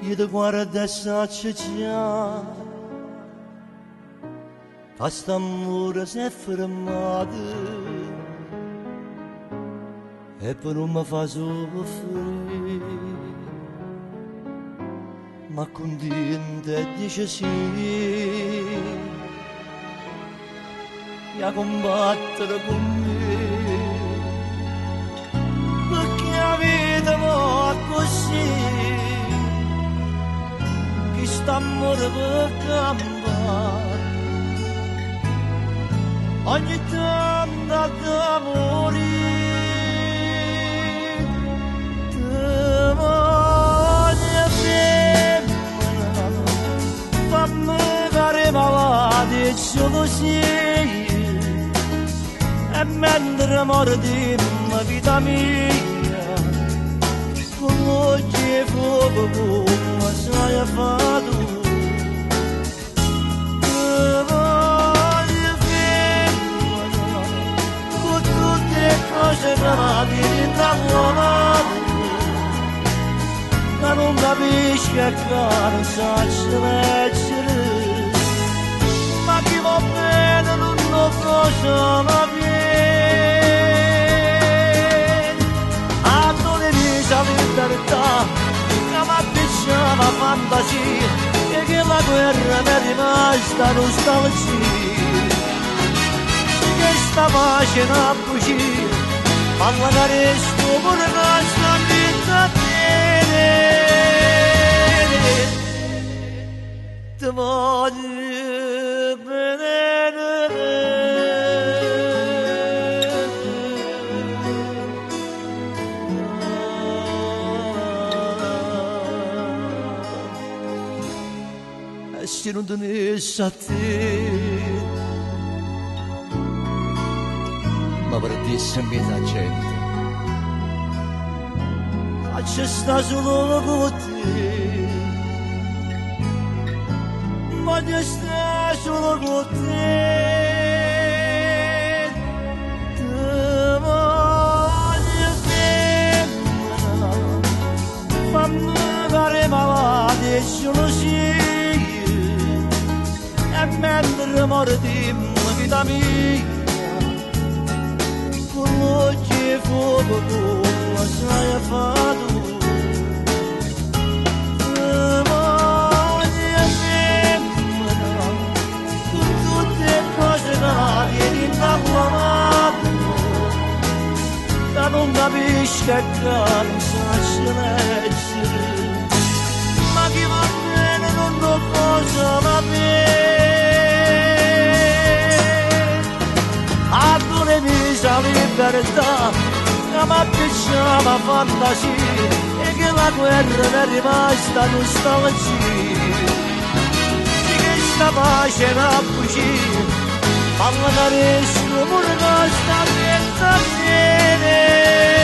io ti guardo e saccio già che st'amore si è fermato e poi non mi fa soffrire, ma contenta e dice sì a combattere con me, perché la vita va così, che st'amore per cambiare, ogni tanto da morire, te voglio femmina, fammi fare malati e così. E mentre mordiamo vita mia, con l'occhio e fuoco come sai fatto, te voglio femmina, con tutte le cose che mi trovate, ma non capisco che non so leggere, ma chi va bene non lo cosa va bene. La libertà che mi appicciava fantasia e che la guerra mi è rimasta nostalgia, che sta pace non bugia, parla che resto pure che sta vita bene, ti voglio bene. Se non tenessi a te, ma perdessi metà gente, faccio sta solo con te, voglio stare solo con te, te voglio femmina, fammi fare malati e sono sì. E mentre mordiamo vita mia, con l'occhio e fuoco come sai fatto, te voglio femmina, con tutte le cose che vieni innamorato, che non capisco che non sai leggere, ma chi va bene non lo cosa va bene. La libertà che mi appicciava fantasia e che la guerra mi è rimasta nostalgia, sì che sta pace non bugia, parla che resto pure che sta vita bene.